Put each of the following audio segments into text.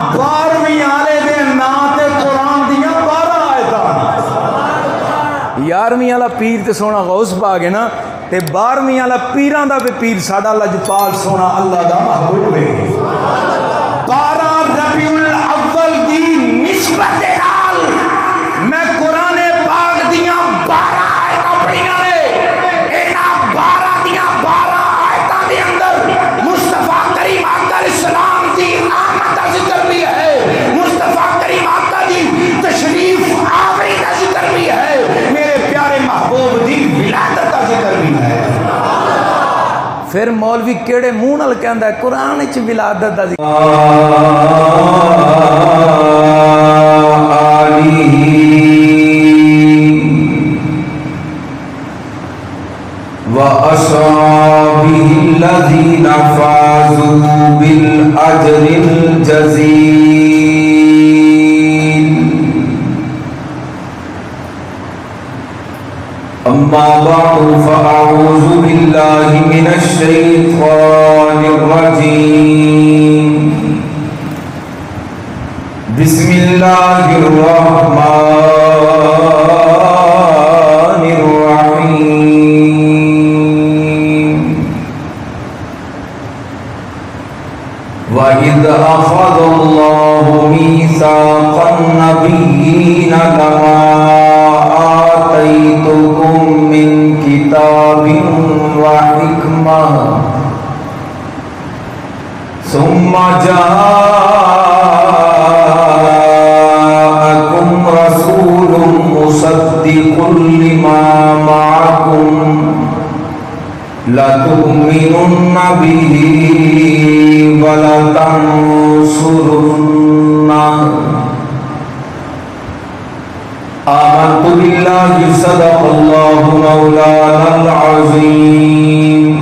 12ویں آلے دے نام تے قرآن دیاں 12 آیتاں 11ویں والا پیر تے سونا غوث پاک ہے نا تے 12ویں والا پیراں دا بھی پیر ساڈا لجپال سونا اللہ دا محبوب ہے 12 ربیع الاول دی نسبت نال میں قرآن پاک دیاں 12 آیتاں پڑھیاں نے انہاں 12 دیاں 12 آیتاں دے اندر مصطفیٰ کریم آقا علیہ السلام دی آمد کا ذکر بھی ہے مصطفیٰ کریم آقا دی تشریف آوری کا ذکر بھی ہے میرے پیارے محبوب دی ولادت کا ذکر بھی ہے پھر مولوی کیڑے منہ نال کہندا ہے قرآن وچ ولادت دا ذکر وَأَصْحَابِهِ الَّذِينَ فَازُوا بِالْأَجْرِ الْجَزِيلِ أَمَّا بَعْدُ فَأَعُوذُ بِاللَّهِ مِنَ الشَّيْطَانِ الرَّجِيمِ بسم الله الرحمن الرحيم وَإِذْ أَخَذَ اللَّهُ مِيثَاقَ النَّبِيِّينَ لَمَا آتَيْتُكُم مِّن كِتَابٍ وَحِكْمَةٍ ثُمَّ جَاءَكُمْ رَسُولٌ مُصَدِّقٌ لِّمَا مَعَكُمْ لَتُؤْمِنُنَّ بِهِ وَلَتَنصُرُنَّهُ آمنت بالله صدق الله مولانا العظيم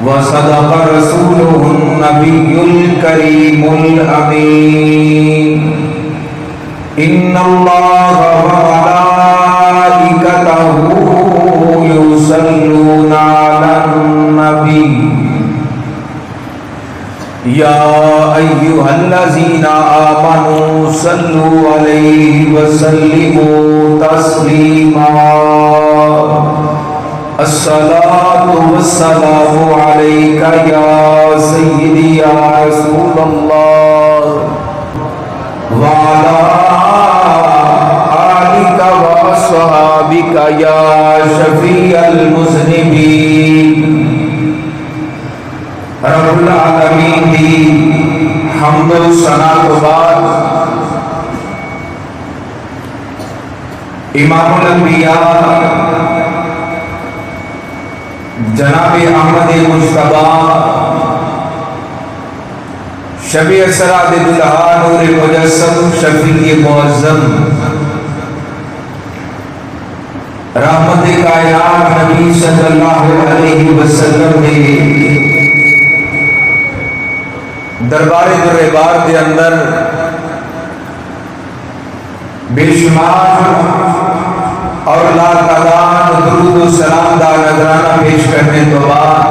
وصدق رسوله النبي الكريم الأمين إن الله وملائكته يصلون على النبي يا أيها الذين آمنوا صلوا عليه وسلموا تسليما الصلاة والسلام عليك يا سيدي يا رسول الله وعلى آلك وأصحابك يا شفيع المذنبين رب العالمین دی حمد و ثنا تو بعد امام الانبیاء جناب احمد مجتبی شبیہ سراد دلہا نور مجسم شفیع معظم رحمت کائنات نبی صلی اللہ علیہ وسلم نے دربار دربار کے اندر بے شمار اور لا تعداد درود و سلام دا نذرانہ پیش کرنے تو بعد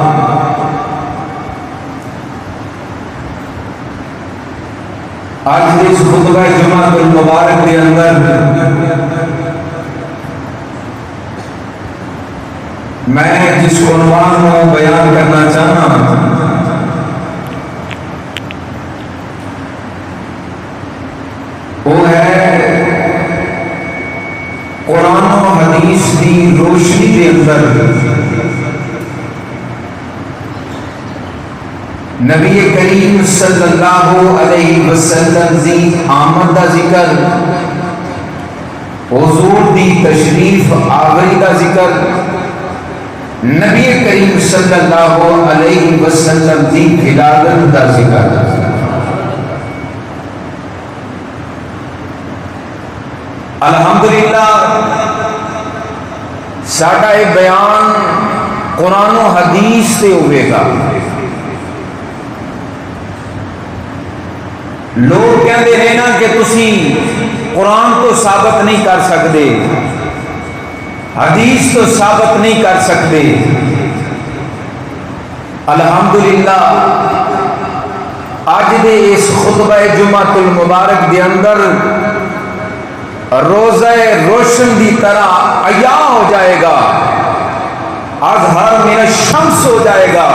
آج اس خطبہ جمعہ المبارک کے اندر میں جس عنوان کو بیان کرنا چاہنا وہ ہے قرآن و حدیث کی روشنی کے اندر نبی کریم صلی اللہ علیہ وسلم دی آمد کا ذکر حضور دی تشریف آوری کا ذکر نبی کریم صلی اللہ علیہ وسلم دی ولادت کا ذکر الحمدللہ ساڈا ایک بیان قرآن و حدیث سے ہوئے گا لوگ کہتے ہیں نا کہ تسی قرآن تو ثابت نہیں کر سکتے حدیث تو ثابت نہیں کر سکتے الحمدللہ اج دے اس خطبہ جمعۃ المبارک دے اندر روزہ روشن دی طرح عیاں ہو جائے گا، اظہر من الشمس ہو جائے گا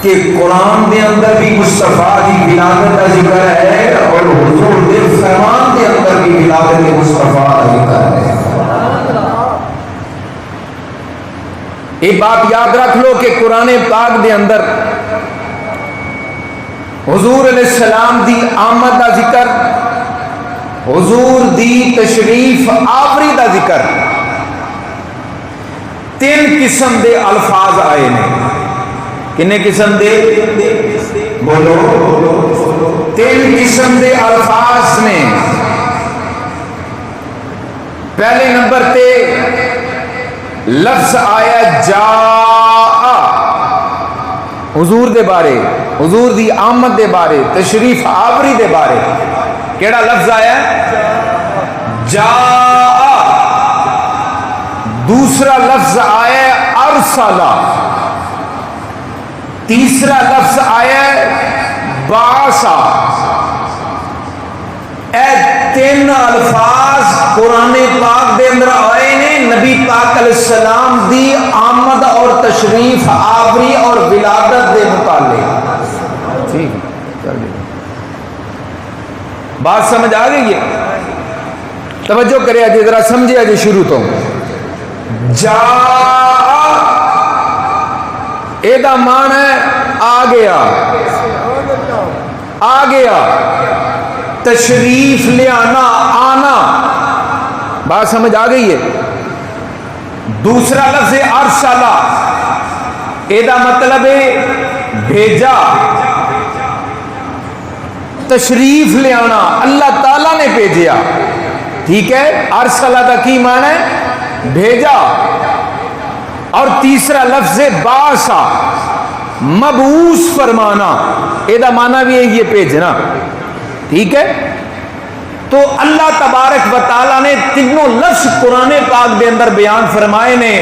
کہ قرآن دے اندر بھی مصطفیٰ دی ولادت کا ذکر ہے اور حضور دے فرمان دے اندر بھی ولادت مصطفیٰ کا ذکر ہے۔ یہ بات یاد رکھ لو کہ قرآن پاک دے اندر حضور علیہ السلام دی آمد دا ذکر، حضور دی تشریف آوری دا ذکر، تین قسم دے الفاظ آئے نے۔ کنے قسم دے؟ بولو، تین قسم دے الفاظ نے۔ پہلے نمبر تے لفظ آیا جاء، حضور دے بارے، حضور دی آمد دے بارے، تشریف آوری دے بارے کیڑا لفظ آیا؟ جاء۔ دوسرا لفظ آیا ارسلا، تیسرا لفظ آیا باسا۔ اے تین الفاظ قرآن پاک دے اندر آئے نے نبی پاک علیہ السلام دی آمد اور تشریف آوری اور ولادت دے متعلق۔ ٹھیک ہے، بات سمجھ آ گئی ہے؟ توجہ کرے جی، ذرا سمجھے جی شروع تو۔ جا اے دا معنی ہے آ گیا، آ گیا، تشریف لے آنا، آنا۔ بات سمجھ آ گئی ہے؟ دوسرا لفظ ارسلا، اے دا مطلب ہے بھیجا، تشریف لے آنا، اللہ تعالیٰ نے بھیجیا۔ ٹھیک ہے، ارسلا دا کی معنی ہے بھیجا۔ اور تیسرا لفظ باسا، مبعوث فرمانا، اے دا معنی بھی ہے یہ بھیجنا۔ ٹھیک ہے، تو اللہ تبارک و تعالیٰ نے تینوں لفظ قرآن پاک دے اندر بیان فرمائے نے۔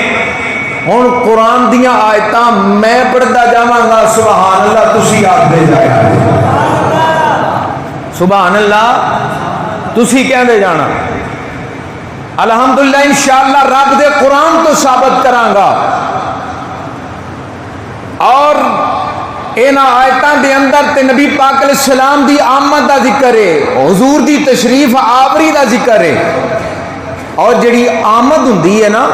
ہن قرآن دیاں آیتاں میں پڑھدا جاواں گا، سبحان اللہ تسی آپ دے جایا، سبحان اللہ تسی کہندے جانا۔ الحمدللہ انشاءاللہ رب دے قرآن تو ثابت کراں گا، اور اینا آیتاں دے اندر تے نبی پاک علیہ السلام دی آمد دا ذکر ہے، حضور دی تشریف آوری دا ذکر ہے۔ اور جڑی آمد ہوندی ہے نا،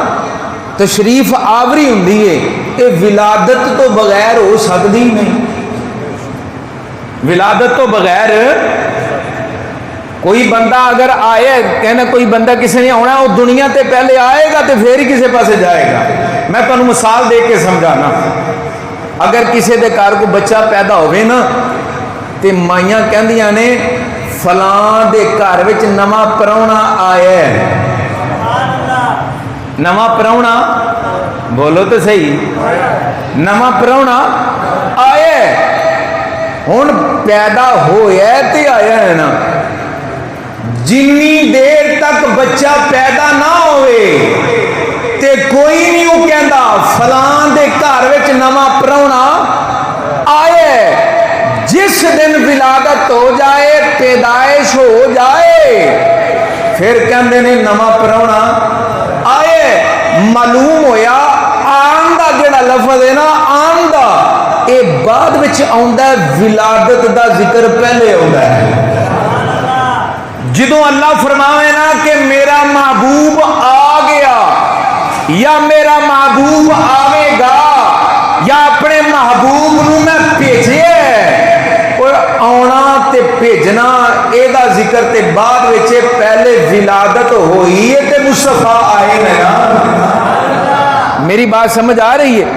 تشریف آوری ہوندی ہے، اے ولادت تو بغیر ہو سکتی نہیں۔ ولادت تو بغیر کوئی بندہ اگر آئے، کہنا کوئی بندہ کسی نے آنا، وہ دنیا تے پہلے آئے گا تے پھر ہی کسی پاسے جائے گا۔ میں تمہیں مثال دے کے سمجھانا، اگر کسی دے گھر کو بچہ پیدا ہوئے نا تے مائیاں کہندیاں نے فلاں دے گھر وچ نواں پراہنا آیا ہے۔ نواں پراہنا، بولو تو صحیح، نواں پراہنا آیا ہے۔ ہن پیدا ہویا ہے تے آیا ہے نا، جنی دیر تک بچہ پیدا نہ ہوئے تے کوئی نہیں وہ کہندا فلاں دے گھر وچ نواں پراہنا آیا ہے۔ جس دن ولادت ہو جائے، پیدائش ہو جائے، پھر کہندے نے نواں پراہنا آیا ہے۔ معلوم ہویا آن دا جڑا لفظ ہے نا، آن دا، اے بعد وچ آندا ہے، ولادت دا ذکر پہلے ہوندا ہے۔ جدوں اللہ فرماوے نا کہ میرا محبوب آ گیا یا میرا محبوب آوے گا یا اپنے محبوب نو میں بھیجے، اور آنا تے بھیجنا اے دا ذکر تے بعد وچ پہلے ولادت ہوئی ہے تے مصطفیٰ آئے نا۔ میری بات سمجھ آ رہی ہے؟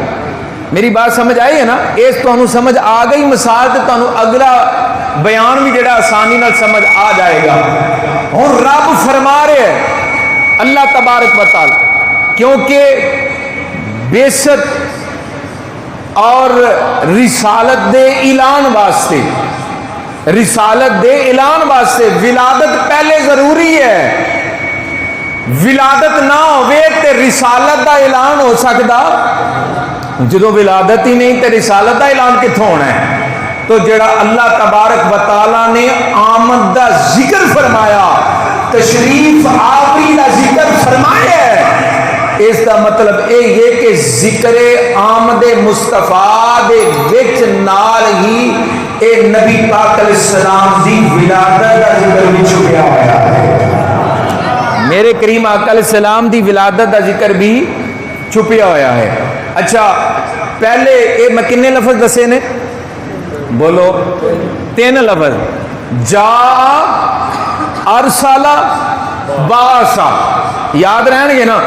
میری بات سمجھ آئی ہے نا؟ اس تو سمجھ آ گئی مثال تے تو اگلا بیان بھی جڑا آسانی نال سمجھ آ جائے گا۔ اور رب فرما رہے ہیں اللہ تبارک و تعالی، کیونکہ بیست اور رسالت دے اعلان واسطے، رسالت دے اعلان واسطے ولادت پہلے ضروری ہے۔ ولادت نہ ہوئے تے رسالت دا اعلان ہو سکتا؟ جدو ولادت ہی نہیں تے رسالت دا اعلان کتھوں ہونا ہے؟ تو جڑا اللہ تبارک و تعالی نے آمد دا ذکر فرمایا، تشریف آوری دا ذکر فرمایا ہے، اس دا مطلب یہ کہ ذکر آمد مصطفیٰ دے وچ نال ہی اے نبی پاک علیہ السلام دی ولادت دا ذکر بھی چھپیا ہوا ہے، میرے کریم آقا علیہ السلام دی ولادت دا ذکر بھی چھپیا ہوا ہے۔ اچھا پہلے اے میں کنے لفظ دسے نے؟ بولو 3 لفظ، جا، ارسالہ، باسا، یاد رہن گے نا؟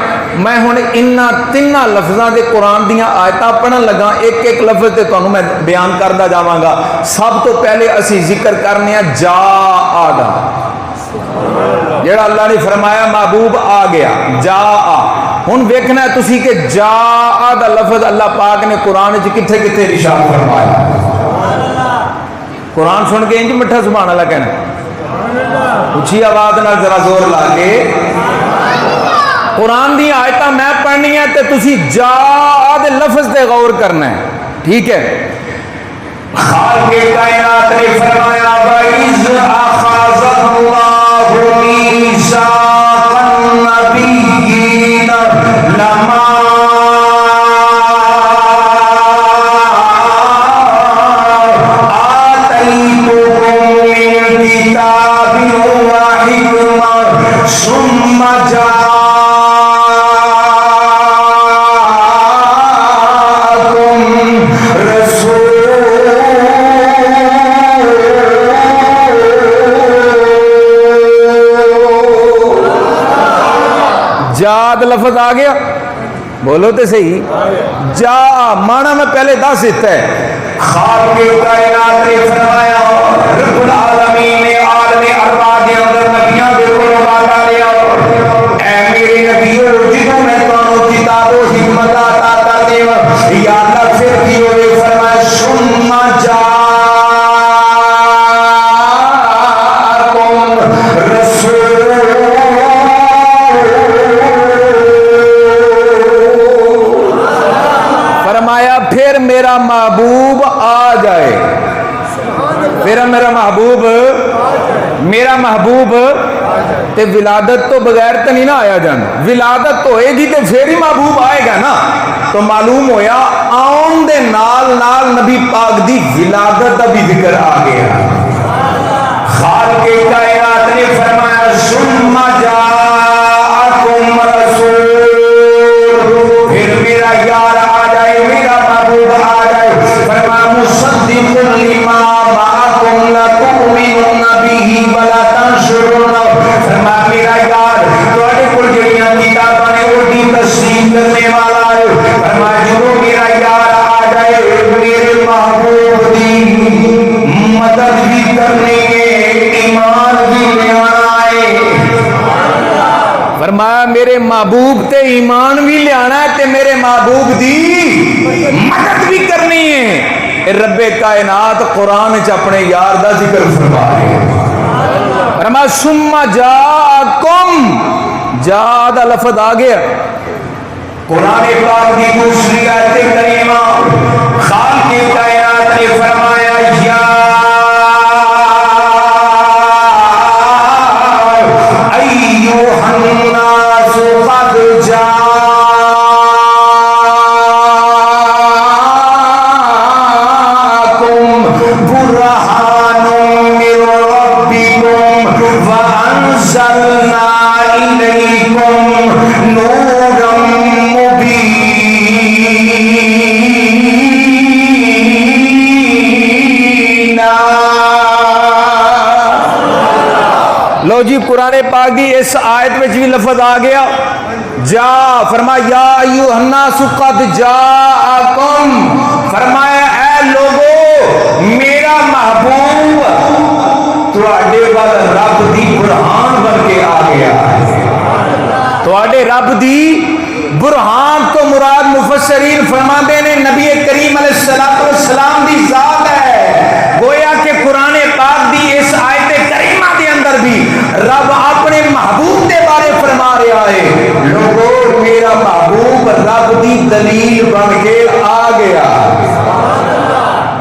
میں ہن انہاں 3 لفظاں دے قرآن دیاں آیتاں پڑھن لگا، ایک ایک لفظ تے تانوں میں بیان کردا جاواں گا۔ سب تو پہلے اسی ذکر کرنے جا آدا، جڑا اللہ نے فرمایا محبوب آ گیا، جا آ۔ ہن ویکھنا ہے تسی کہ جا آدا لفظ اللہ پاک نے قرآن وچ کتھے کتھے ارشاد فرمایا۔ قرآن سن کے انج مٹھا سبحان اللہ کہنا، اچھی آواز نال ذرا زور لا کے قرآن دی آیتاں میں پڑھنی ہے تے تسی جا دے لفظ تے غور کرنا ہے، ٹھیک ہے؟ خالق کائنات نے فرمایا وَإِذْ أَخَذَ اللَّهُ مِيثَاقَ النَّبِيِّينَ لَمَا جاد لفظ آ گیا، بولو تے صحیح، جا مانا میں پہلے دس دیتا ہے۔ خالق کائنات نے فرمایا، رب العالمین نے عالم ارواح دے اندر نبیاں دے کولوں وعدہ لیا، اے میرے نبیو جدوں میں تانوں کتاب و حکمت عطا کر دیواں، یا اللہ پھر کی ہوئے فرمایا ثم جاءکم رسول، فرمایا پھر میرا محبوب آ جائے، پھر میرا محبوب تے ولادت تو بغیر تو نہیں نہ آیا جان، ولادت تو ہوئے گی تے پھر ہی محبوب آئے گا نا۔ تو معلوم ہویا آن دے نال نال نبی پاک دی ولادت دا بھی ذکر آ گیا۔ خالق کائنات نے فرمایا ثم جاءکم رسول، پھر میرا یار آ جائے، میرا محبوب آ جائے، فرمایا مصدق لما معکم لتؤمنن به ولتنصرنہ، فرمایا میرا یار تواڈے کول جڑیاں کتاباں نے وہ دی تصدیق کرنے والا ہے، فرمایا جو میرا یار آ جائے میرے محبوب دی مدد بھی کرنے ایمان بھی لے آنا ہے، فرمایا میرے محبوب تے ایمان بھی لے آنا ہے تے میرے محبوب دی مدد بھی کرنی ہے۔ رب کائنات قرآن چ اپنے یار دا ذکر فرما رہے ہیں، فرمایا ثم جاءکم، جا دا لفظ آ گیا۔ قرآن پاک دی دوسری آیت کریمہ خالق کائنات نے فرمایا یا ایھا الناس قد جاءکم برہان من ربکم وانزلنا الیکم نورا لو جی قرآن پاک دی اس آیت میں بھی لفظ آ گیا جا، فرمایا یا ایھا الناس قد جاءکم، فرمایا اے لوگو میرا محبوب تواڈے ول رب دی برہان بن کے آ گیا، تواڈے رب دی برہان تو مراد مفسرین فرماندے نے نبی کریم علیہ السلام دی ذات ہے، گویا کہ قرآن پاک دی اس آیت کریمہ دے اندر بھی رب اپنے محبوب دے بارے فرما رہا ہے، لوگو میرا محبوب رب دی دلیل بن کے آ گیا،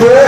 2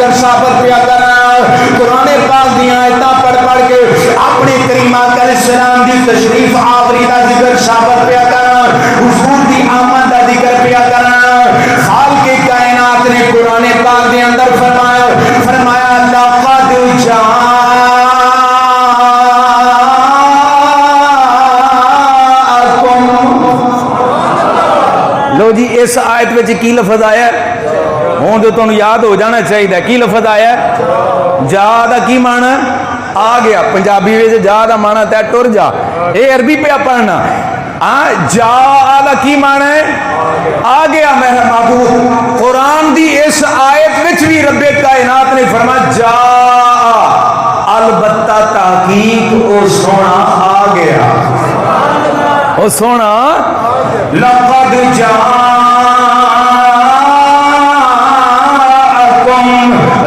ذکر ثابت پیا کرنا قرآن پاک دی آیتاں پڑھ پڑھ کے اپنے کریم آقا علیہ السلام دی تشریف آوری دا ذکر ثابت پیا کرنا حضور دی آمد دا ذکر پیا کرنا خالق کائنات نے قرآن پاک دے اندر فرمایا لقد لو جی اس آیت وچ کی لفظ آیا ہے ہوں تو تمہیں یاد ہو جانا چاہیے کی لفظ آیا ہے جا دا کی مانا آ گیا پنجابی وچ جا دا مانا تے ٹر جا اے عربی پہ پڑھنا جا دا کی مانا ہے آ گیا میرا محبوب قرآن دی اس آیت وچ بھی رب کائنات نے فرمایا جا البتہ تحقیق او سونا آ گیا او سونا لقد جاءكم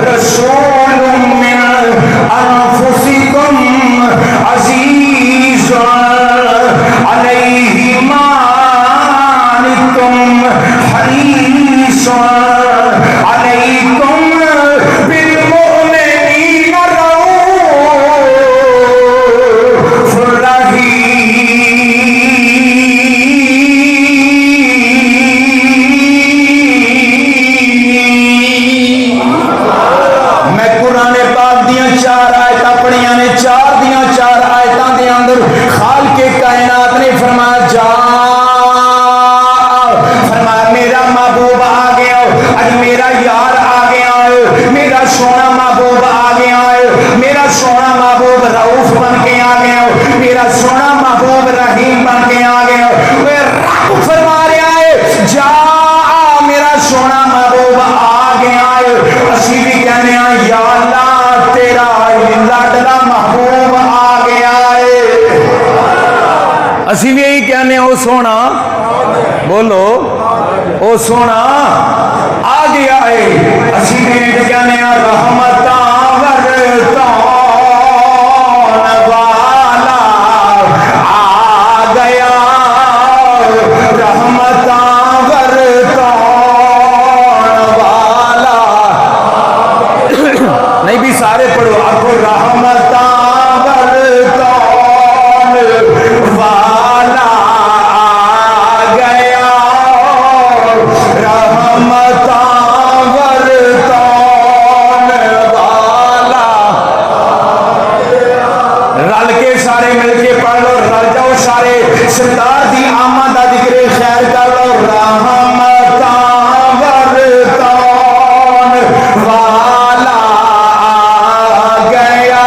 رسول من انفسكم عزيز عليه ما عنتم حريص عليكم بالمؤمنين رؤوف رحيم اسی بھی یہی کہنے او سونا بولو او سونا آ گیا ہے اسی بھی یہی کہنے رحمتاں ورطان والا آ گیا رحمتاں ورطان والا نہیں بھی سارے پڑھو آپ کو رحمتاں ورطان والا سرکار دی آمد دا ذکر خیر کر لو رحمتاں ورطان والا آ گیا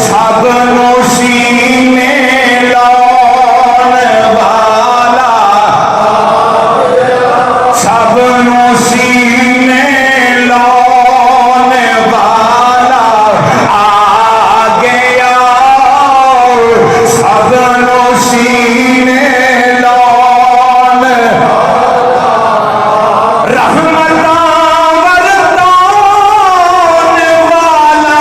سب نو سینے لاؤن والا سب نو سینے لاؤن والا آ گیا سب نو سینے لاؤن رحمتاں ورطان والا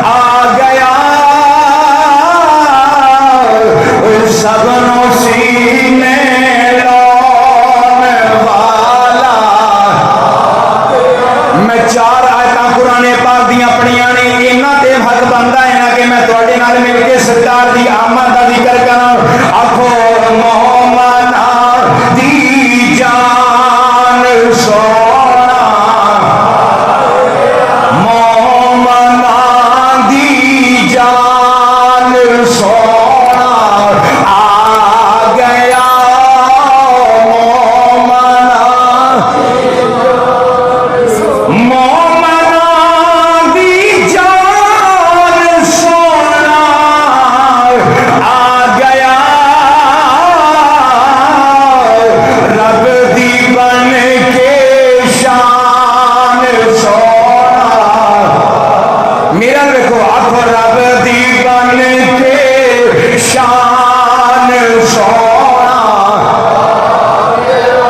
آ گیا سب نو سینے لاؤن والا میں چار آیتاں قرآن پاک دیاں پڑھیاں نے انہاں تے حق بندا ہے نا کہ میں تواڈے نال مل کے سرکار دی آمد دا ذکر کراں آکھو مومنا دی جان سونا مومنا دی جان سونا آ گیا مومنا دی جان سونا آ گیا رب دی بن کے شان سونا میرا دیکھو آخو رب دی بن کے شان سونا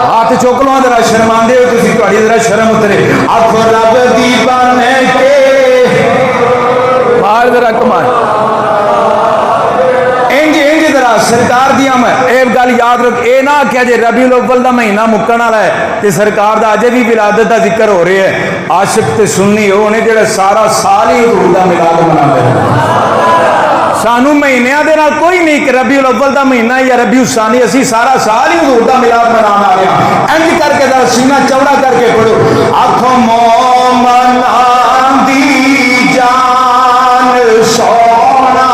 ہاتھ چوک لو ذرا شرماندے ہو تسی تہاڈی ذرا شرم اترے آخو رب دی بن کے باہر ذرا کمان انج ذرا سرکار دی میں اے گل یاد رکھ اے نہ آخیا جے ربیع الاول دا مہینہ مکن والا ہے تے سرکار دا اجے بھی ولادت دا ذکر ہو رہا ہے. عاشق تے سنی وہ نے جڑے سارا سال ہی حضور دا میلاد مناندے ہیں. سانو مہینیاں دے نال کوئی نہیں کہ ربیع الاول دا مہینہ یا ربیع الثانی، اسی سارا سال ہی حضور دا میلاد منانا آ رہے ہیں. انج کر کے ذرا سینہ چوڑا کر کے پڑھو. آکھو مومناں دی جان سونا.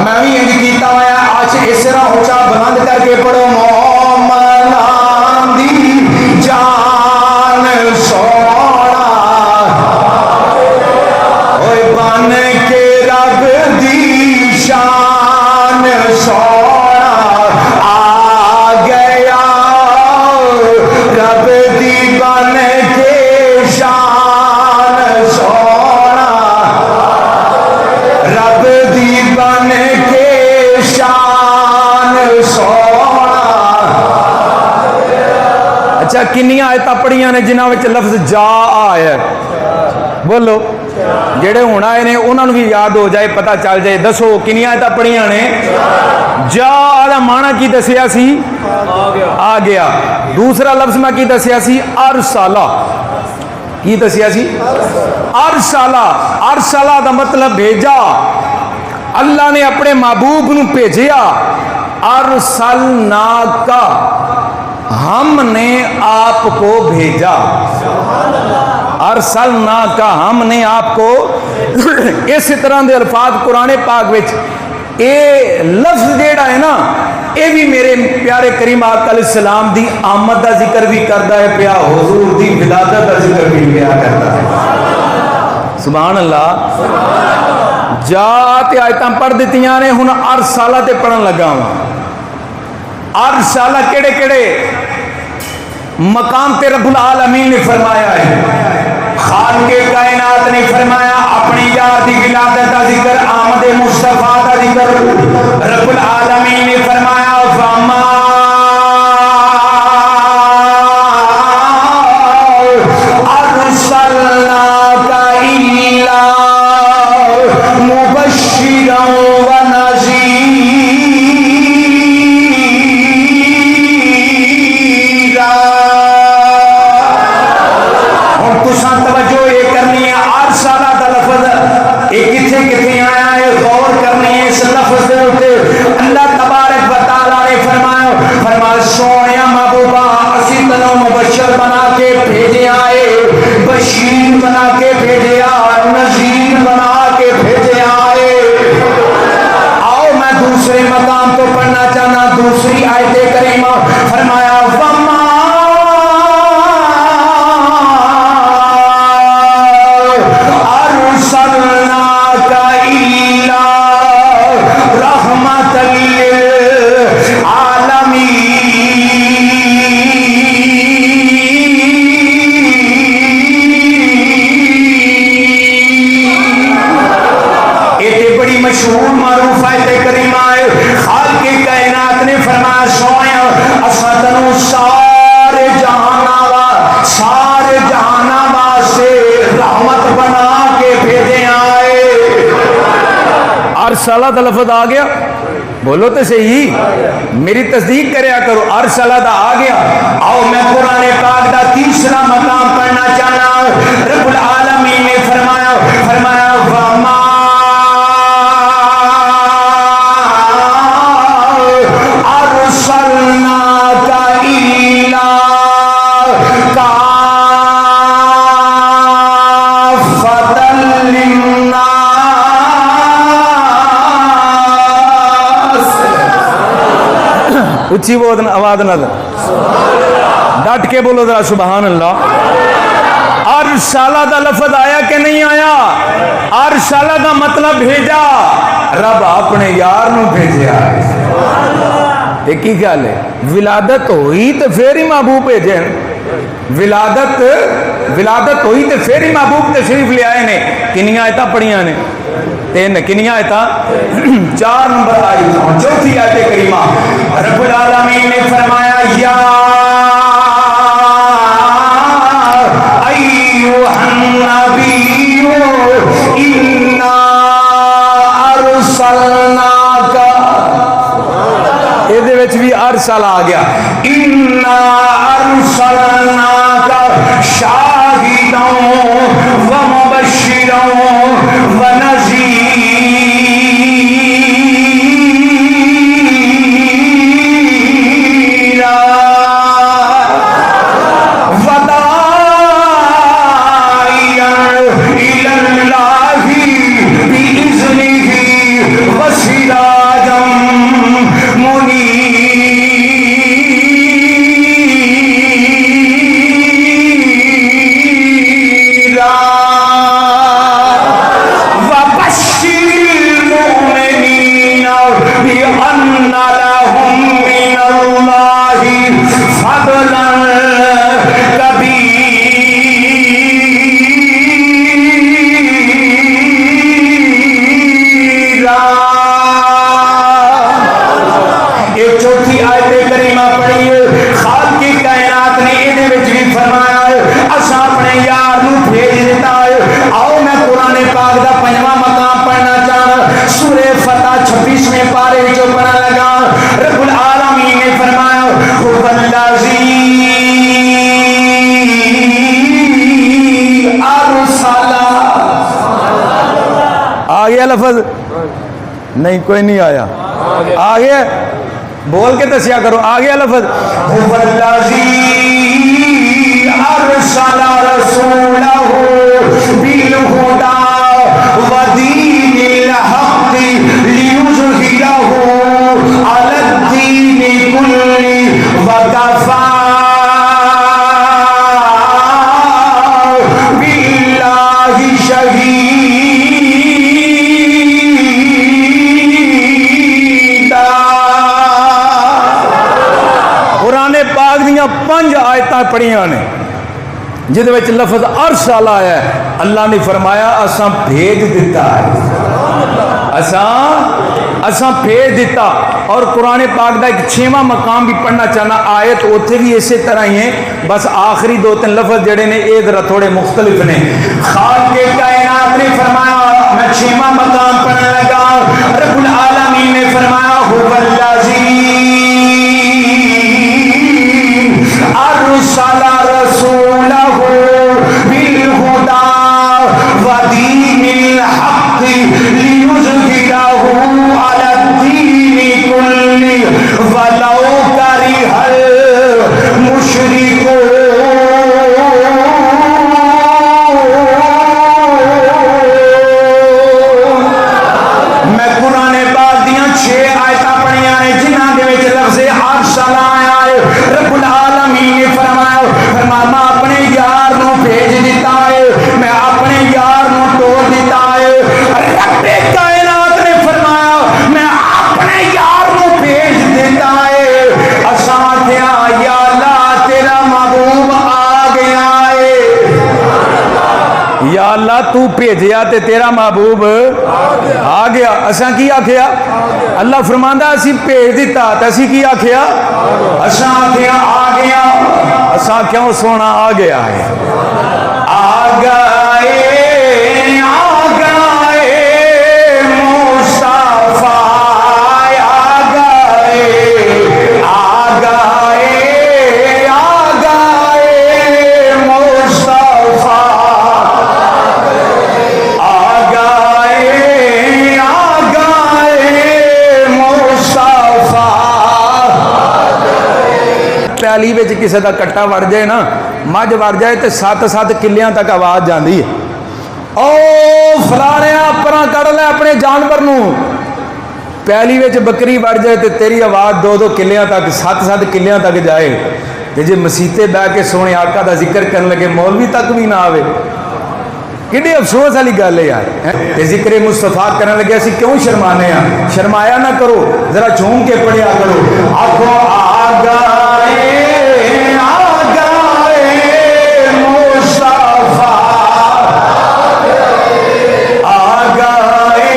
میں بھی انج کیتا ہوا آج اس طرح اونچا بلند کر کے پڑھو. مومناں دی جان سونا اوے بن کے رب دی شان سونا آ گیا. رب دی بن کے شان سونا، رب دی بن کے شان سونا. اچھا کنیاں آیتاں پڑھیاں نے جنہاں وچ لفظ جا آیا ہے؟ بولو جڑے ہون آئے نے انہوں بھی یاد ہو جائے، پتہ چل جائے. دسو کنیاں آیتاں پڑھیاں نے؟ جا دا معنی کی دسیا سی؟ آ گیا. دوسرا لفظ میں کی دسیا سی؟ ارسالہ. کی دسیا سی؟ ارسالہ. ارسالہ دا مطلب بھیجا. اللہ نے اپنے محبوب نو بھیجیا. ارسلناکا، ہم نے آپ کو بھیجا. ارسلناکا، ہم نے آپ کو. اس طرح دے الفاظ قرآن پاک وچ اے لفظ جیڑا ہے نا اے بھی میرے پیارے کریم آقا علیہ السلام دی آمد دا ذکر بھی کردا ہے پیا، حضور دی ولادت دا ذکر بھی پیا کردا ہے. سبحان اللہ. جا تے آیتاں پڑھ دتیاں نے، ہن ارسالہ تے پڑھن لگا ہوں. ارسالہ کیڑے کیڑے مقام تے رب العالمین نے فرمایا ہے. خالق کائنات نے فرمایا اپنی یاد دی ولادت کا ذکر، آمد مصطفیٰ کا ذکر. رب العالمین نے فرمایا فما ارسلناک الا مبشرا ونذیرا. توجہ یہ کرنی ہے ارسالہ دا لفظ یہ کتنے کتنے آیا ہے، غور کرنی ہے اس لفظ دے اوپر. اللہ تبارک و تعالی نے فرمایا سونیا محبوبہ اسی تنو مبشر بنا کے بھیجے آئے، بشیر بنا کے بھیجے آئے، نذیر بنا کے بھیجے آئے. آؤ میں دوسرے مقام کو پڑھنا چاہنا. دوسری آیت کریمہ فرمایا وما ارسلناک الا رحمۃ للعالمین. یہ بڑی مشہور معروف آیت کریمہ ہے. خالق کائنات نے فرمایا سویا اساں تنوں سارے جہاناں واسطے رحمت بنا کے بھیجے آئے. ارسالہ دا لفظ آ گیا. بولو تو صحیح، میری تصدیق کریا کرو. ارسالہ دا آ گیا. آؤ میں قرآن پاک دا تیسرا مقام پڑھنا چاہنا. رب العالمین نے فرمایا وما ارسلناک الا کافۃ للناس. اچھی آواز نہ دے، ڈٹ کے بولو ذرا سبحان اللہ. ارسالہ دا لفظ آیا کہ نہیں آیا؟ ارسالہ دا مطلب بھیجا. رب اپنے یار نو بھیجیا. یہ کی خیال ہے؟ ولادت ہوئی تو پھر ہی محبوب بھیجے. ولادت ہوئی تو پھر ہی محبوب تشریف لے آئے نے. کنیاں آیتاں پڑھیاں نے؟ تین. کنیاں آیتاں؟ 4 نمبر آئی. چوتھی آیت کریمہ رب العالمین نے فرمایا یا ایھا النبی انا ارسلناک. ارسل آ گیا انا ارسلناک شاہدا ومبشرا ونذیرا وداعیا الی اللہ بإذنہ وسراجا منیرا وبشر المؤمنین بأن لهم من اللہ فضلا کبیرا۔ ایک چوتھی آیت کریمہ پڑھی خالق کی کائنات نے یہ بھی فرمایا اساں اپنے یار نو بھیج دیتا ہے۔ آؤ میں قرآن پاک دا 5واں مقام پڑھنا چاہنا، سورہ فتح 26ویں پارے جو پڑھنا لگا، رب العالمین نے فرمایا هو الذی ارسل، آ گیا لفظ نہیں کوئی نہیں آیا، آ گیا بول کے دسیا کرو، آ گیا لفظ هو الذی ارسل رسولہ بالہدی ودین الحق لیظہرہ علی الدین کلہ وکفی باللہ شہیدا۔ قرآن پاک دیاں 5 آیتاں پڑھیاں نے جہدے وچ لفظ ارسل آیا ہے، اللہ نے فرمایا اساں بھیج دیتا ہے، اساں بھیج دیتا۔ اور قرآن پاک دا ایک 6واں مقام بھی پڑھنا چاہنا، آیت اوتھے بھی اسی طرح ہی ہیں، بس آخری 2-3 لفظ جڑے نے اے ذرا تھوڑے مختلف نے۔ خالق کائنات نے فرمایا، میں 6واں مقام پڑھنے لگا، رب العالمین نے فرمایا هو الذی ارسل رسولہ بالہدی ودین الحق لیظہرہ علی الدین کلہ ولو کرہ المشرکون۔ میں قرآن پاک دیاں 6 آیتاں پڑھیاں نے جنہاں دے وچ لفظ ارسل آیا ہے۔ رب العالمین نے فرمایا میں اپنے یار نو بھیج دیتا ہے، میں اپنے یار نو توڑ دیتا ہے۔ رب کائنات نے فرمایا میں اپنے یار نو بھیج دیتا ہے۔ اساں آکھیا یا اللہ تیرا محبوب آ گیا ہے، یا اللہ تو بھیجیا تے تیرا محبوب آ گیا۔ اساں کی آکھیا؟ اللہ فرماندا اسی بھیج دیتا تے اسی کی آکھیا؟ اساں آکھیا آ گیا۔ اساں کیوں سونا آ گیا ہے؟ آ گئے مصطفیٰ آ گئے، آ گئے مصطفیٰ آ گئے مصطفیٰ۔ پیالی وچ کسی دا کٹا وڑ جائے نا، مجھ وڑ جائے تے 7 کلیاں تک آواز جاندی ہے، او فلانیا پراں کڑ لے اپنے جانور نو۔ پیالی وچ بکری وڑ جائے تے تیری آواز 2 کلیاں تک 7 کلیاں تک جائے، تے جے مسیتے بہ کے سونے آقا دا ذکر کرن لگے مولوی تک بھی نہ آوے، کڈی افسوس والی گل ہے یار۔ تے ذکر مصطفیٰ کرن لگے اسی کیوں شرمانے ہیں؟ شرمایا نہ کرو، ذرا جھوم کے پڑھیا کرو۔ آخو آ گئے مصطفیٰ آ گئے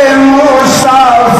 مصطفیٰ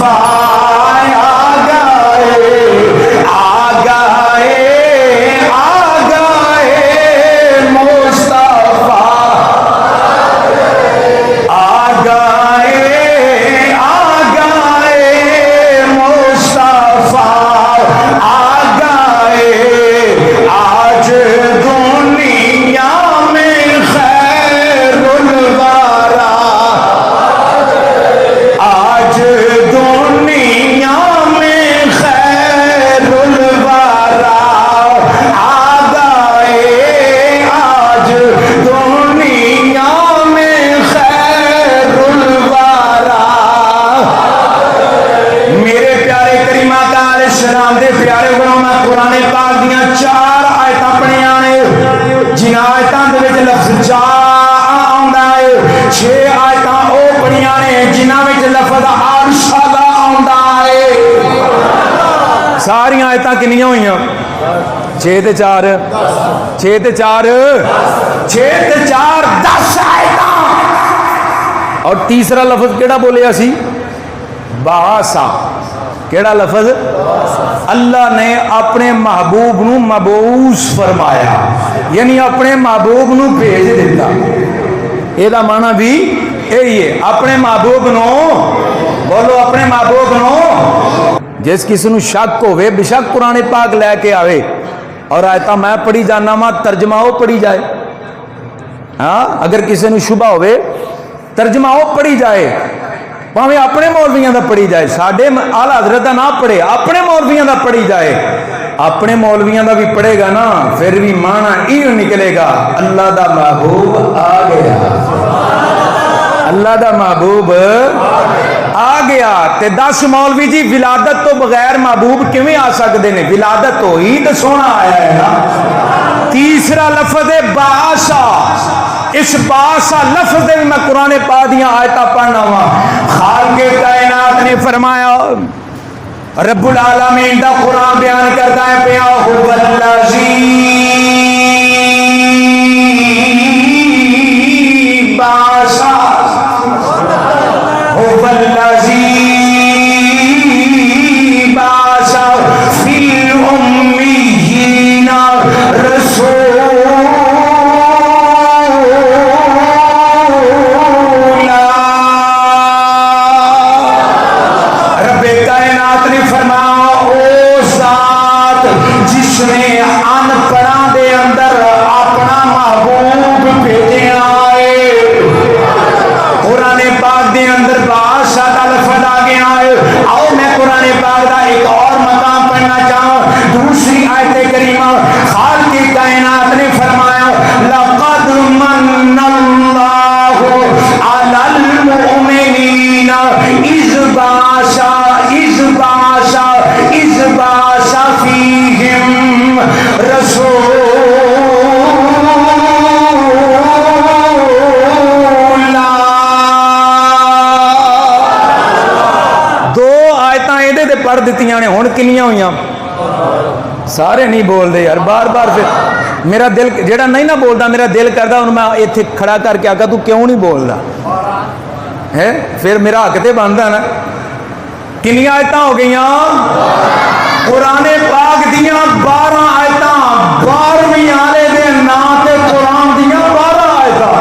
قرآن پاک دیاں 4 آیتاں پڑھیاں نے جنہاں آیتاں دے وچ لفظ جا آوندا ہے 6 آیتاں او پڑھیاں نے جنہاں وچ لفظ ارشد آوندا ہے ساری آیتاں کنیاں ہوئیاں 6 تے 4 6 تے 4 6 تے 4 10 آیتاں اور تیسرا لفظ کیڑا بولیا سی باسا کیڑا لفظ اللہ نے اپنے محبوب نو مبعوث فرمایا یعنی اپنے محبوب نو بھیج دیتا یہ دا معنی بھی یہی ہے اپنے محبوب نو بولو اپنے محبوب نو جس کسی نو شک ہوئے بے شک قرآن پاک لے کے آوے اور آیتاں میں پڑھی جانا ماں ترجمہ ہو پڑھی جائے ہاں اگر کسی نو شبہ ہوئے ترجمہ ہو پڑھی جائے پاویں اپنے مولویاں دا پڑھی جائے ساڈے آل حضرت دا نہ پڑھے اپنے مولویاں دا پڑھی جائے اپنے مولویاں دا بھی پڑھے گا نا پھر بھی معنی ایو نکلے گا اللہ دا محبوب آ گیا اللہ دا محبوب آ گیا تے 10 مولوی جی ولادت تو بغیر محبوب کیویں آ سکدے نے ولادت تو ہی تے سونا آیا ہے نا تیسرا لفظ ہے باسا اس باسا لفظ دے میں قرآن پاک دیاں آیتاں پڑھنا ہوا خالق کائنات نے فرمایا رب العالمین دا قرآن بیان کرتا ہے پیا هو الذی باسا هو الذی باسا فی الامیین رسول پڑھ دیتیاں نے ہون کنیاں ہوئیاں سارے نہیں بول دے یار بار بار پھر میرا دل جیڑا نہیں نہ بولدا میرا دل کردا ہن میں ایتھے کھڑا کر کے آکا تو کیوں نہیں بولدا ہے پھر میرا حق تے بندا نا کنیاں آیتاں ہو گئیاں قرآن پاک دیاں 12 آیتاں 12ویں آلے دے نام تے قرآن دیاں 12 آیتاں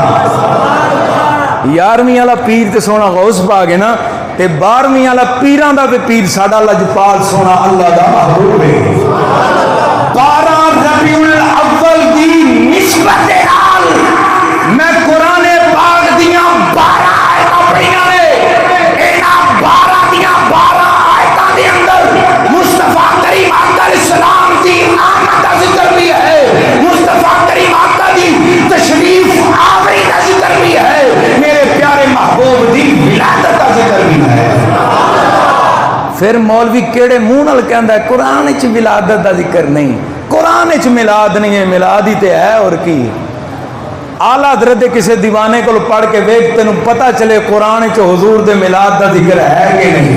11ویں والا پیر تے سونا غوث پاک ہے نا تے 12ویں والا پیراں دا تے پیر ساڈا لجپال سونا اللہ دا محبوب ہے 12 ربیع الاول دی نسبت نال میں قرآن پاک دیاں 12 آیتاں پڑھیاں نے انہاں 12 دیاں 12 آیتاں دے اندر مصطفیٰ کریم علیہ السلام دی آمد دا ذکر بھی ہے مصطفیٰ کریم دی تشریف آوری دا ذکر بھی ہے میرے پیارے محبوب دی ولادت دا ذکر بھی ہے پھر مولوی کیڑے منہ نال کہندا ہے قرآن وچ ولادت دا ذکر نہیں قرآن وچ میلاد نہیں ہے میلاد ہی تے ہے اور کی اعلیٰ حضرت دے کسے دیوانے کو پڑھ کے ویکھ تینوں پتہ چلے قرآن وچ حضور دے میلاد دا ذکر ہے کہ نہیں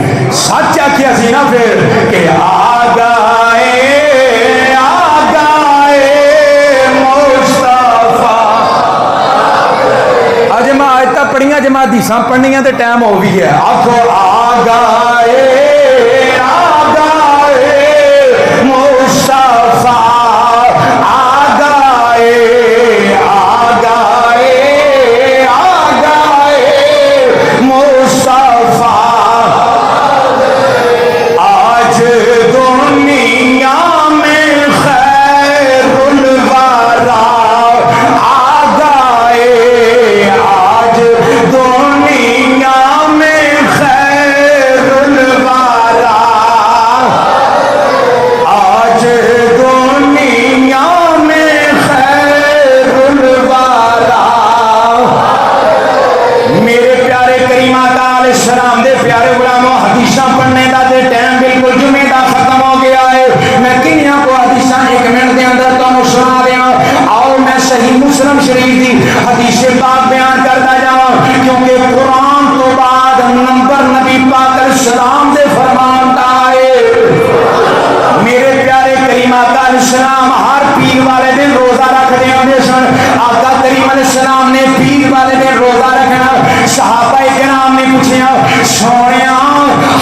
سچ آکھیا سی نا پھر کہ آ گئے مصطفیٰ اج میں آیتاں پڑھیاں جے میں حدیثاں پڑھنیاں تے ٹائم ہو بھی ہے آکھو آ گئے مصطفیٰ السلام ہر پیر والے دن روزہ رکھتے ہوتے سن. آقا کریم علیہ السلام نے پیر والے دن روزہ رکھنا. صحابہ کرام نے پوچھا سونے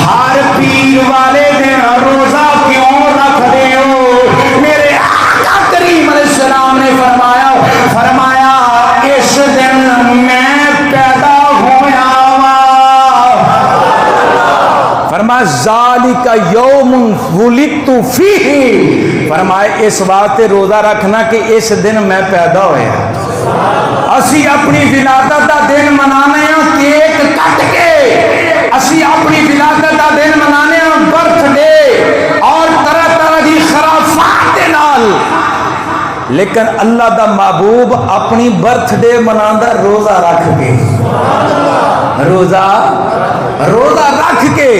ہر پیر والے دن روزہ کیوں رکھتے ہو؟ میرے آقا کریم علیہ السلام نے فرمایا اس دن میں پیدا ہویا فرمایا ذالک یوم ولدت فیہ. فرمایا اس واسطے روزہ رکھنا کہ اس دن میں پیدا ہویا. اسی اپنی ولادت دا دن منانے ہیں کیک کٹ کے. اسی اپنی ولادت دا دن منانے ہیں برتھ ڈے اور طرح طرح دی خرافات دے نال. لیکن اللہ دا محبوب اپنی برتھ ڈے منانا روزہ رکھ کے. روزہ رکھ کے.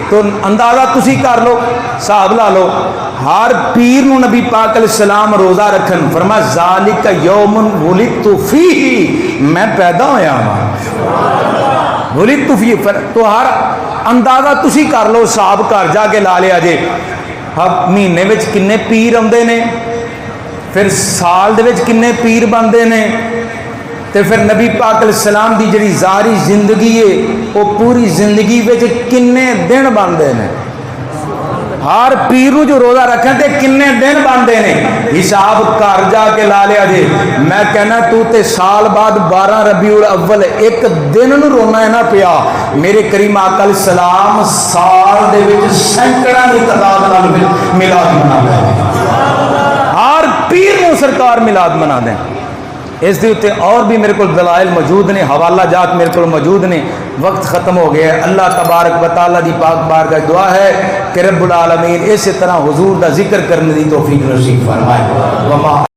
تو اندازہ تسی کر لو حساب لا لو ہر پیر نو نبی پاک علیہ السلام روزہ رکھن. فرمایا ذالک یوم ولدت فیہ میں پیدا ہویا ہاں. ولدت فیہ تو ہر اندازہ تسی کر لو حساب کر جا کے لا لیا جے. مہینے وچ کنے پیر آندے نے پھر سال دے وچ کنے پیر بنتے ہیں تے پھر نبی پاک علیہ السلام دی جڑی ظاہری زندگی ہے وہ پوری زندگی وچ کنے دن بنتے ہیں. ہر پیر نو جو روزہ رکھیں تے کنے دن بنتے ہیں حساب کر جا کے لا لیا جے. میں کہنا تو تے سال بعد 12 ربیع الاول ایک دن نو رونا ہے نہ پیا. میرے کریم آقا علیہ السلام سال دے وچ سینکڑاں دی تعداد نال میلاد مناتے ہیں. ہر پیر نو سرکار میلاد منا دیں. اس دے اتنے اور بھی میرے کو دلائل موجود نے, حوالہ جات میرے کو موجود نے. وقت ختم ہو گیا ہے. اللہ تبارک و تعالیٰ دی پاک بارگاہ دعا ہے کہ رب العالمین اسی طرح حضور دا ذکر کرنے دی توفیق نصیب فرمائے.